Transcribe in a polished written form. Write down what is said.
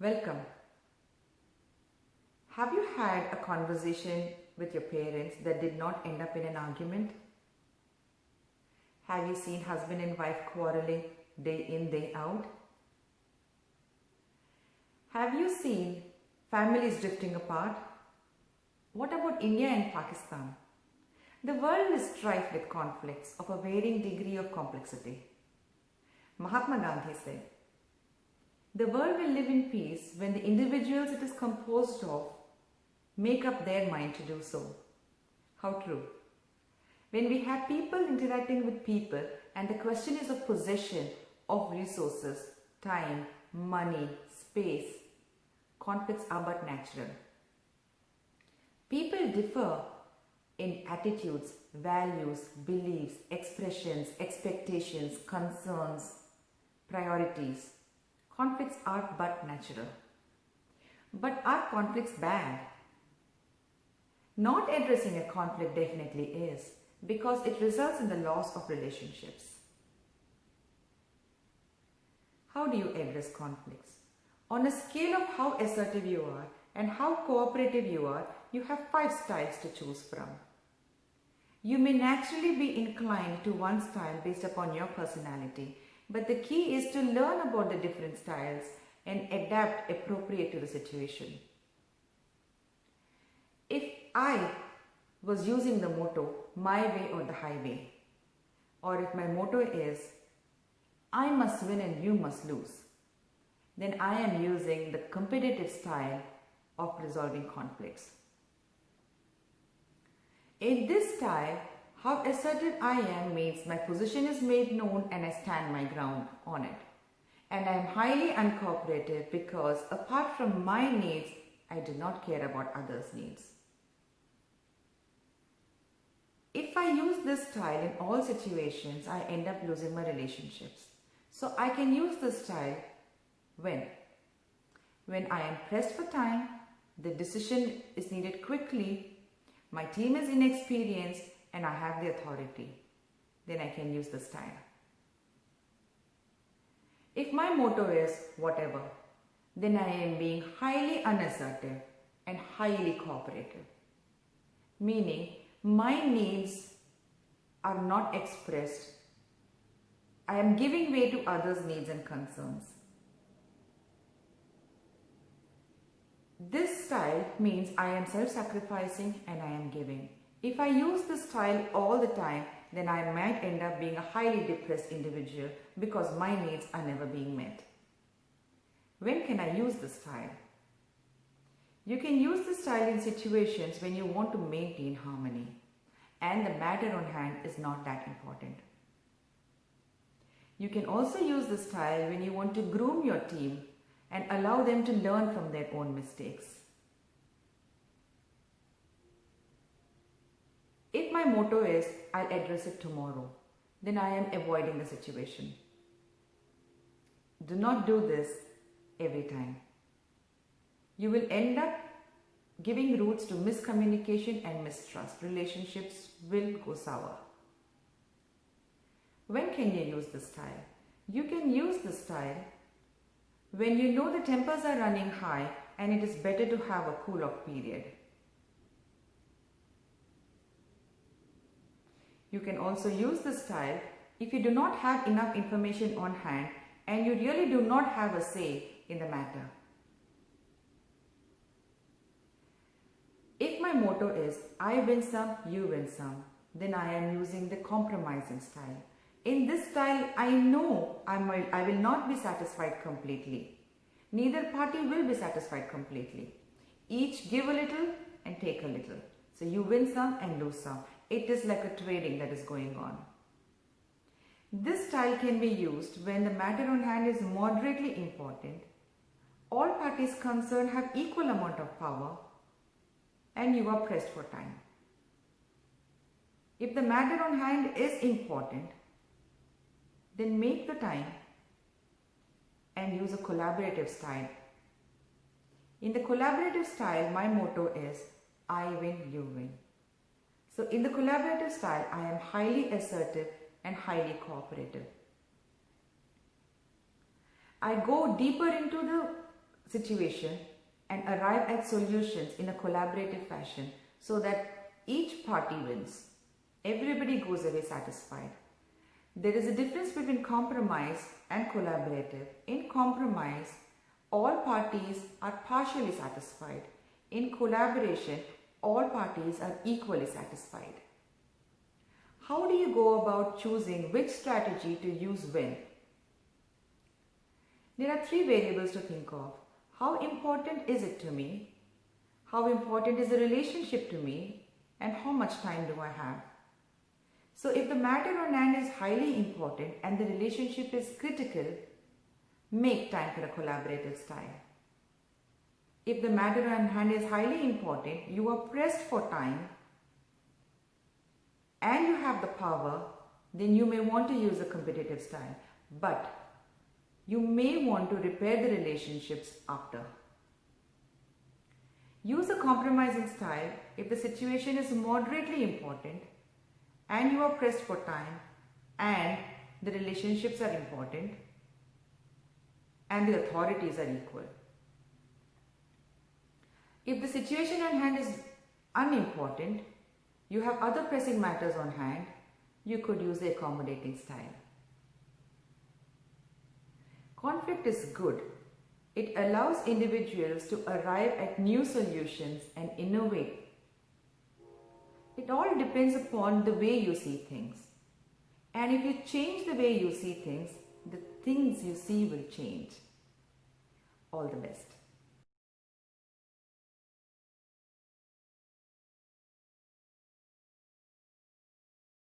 Welcome. Have you had a conversation with your parents that did not end up in an argument? Have you seen husband and wife quarreling day in, day out? Have you seen families drifting apart? What about India and Pakistan? The world is strife with conflicts of a varying degree of complexity. Mahatma Gandhi said, "The world will live in peace when the individuals it is composed of make up their mind to do so." How true. When we have people interacting with people and the question is of possession of resources, time, money, space, conflicts are but natural. People differ in attitudes, values, beliefs, expressions, expectations, concerns, priorities. Conflicts are but natural. But are conflicts bad? Not addressing a conflict definitely is, because it results in the loss of relationships. How do you address conflicts? On a scale of how assertive you are and how cooperative you are, you have 5 styles to choose from. You may naturally be inclined to one style based upon your personality, but the key is to learn about the different styles and adapt appropriate to the situation. If I was using the motto, "My way or the highway," or if my motto is, "I must win and you must lose," then I am using the competitive style of resolving conflicts. In this style, how assertive I am means my position is made known and I stand my ground on it. And I am highly uncooperative because apart from my needs, I do not care about others' needs. If I use this style in all situations, I end up losing my relationships. So I can use this style when I am pressed for time, the decision is needed quickly, my team is inexperienced, and I have the authority. Then I can use this style. If my motto is whatever, then I am being highly unassertive and highly cooperative. Meaning, my needs are not expressed. I am giving way to others' needs and concerns. This style means I am self-sacrificing and I am giving. If I use this style all the time, then I might end up being a highly depressed individual because my needs are never being met. When can I use this style? You can use this style in situations when you want to maintain harmony and the matter on hand is not that important. You can also use this style when you want to groom your team and allow them to learn from their own mistakes. If my motto is, "I'll address it tomorrow," then I am avoiding the situation. Do not do this every time. You will end up giving roots to miscommunication and mistrust. Relationships will go sour. When can you use this style? You can use this style when you know the tempers are running high and it is better to have a cool-off period. You can also use this style if you do not have enough information on hand and you really do not have a say in the matter. If my motto is, "I win some, you win some," then I am using the compromising style. In this style, I know I will not be satisfied completely. Neither party will be satisfied completely. Each give a little and take a little. So you win some and lose some. It is like a trading that is going on. This style can be used when the matter on hand is moderately important, all parties concerned have equal amount of power, and you are pressed for time. If the matter on hand is important, then make the time and use a collaborative style. In the collaborative style, my motto is, "I win, you win." So in the collaborative style, I am highly assertive and highly cooperative. I go deeper into the situation and arrive at solutions in a collaborative fashion so that each party wins. Everybody goes away satisfied. There is a difference between compromise and collaborative. In compromise, all parties are partially satisfied. In collaboration, all parties are equally satisfied. How do you go about choosing which strategy to use when? There are three variables to think of. How important is it to me? How important is the relationship to me? And how much time do I have? So if the matter on hand is highly important and the relationship is critical, make time for a collaborative style. If the matter on hand is highly important, you are pressed for time and you have the power, then you may want to use a competitive style. But you may want to repair the relationships after. Use a compromising style if the situation is moderately important and you are pressed for time and the relationships are important and the authorities are equal. If the situation at hand is unimportant, you have other pressing matters on hand, you could use the accommodating style. Conflict is good. It allows individuals to arrive at new solutions and innovate. It all depends upon the way you see things. And if you change the way you see things, the things you see will change. All the best.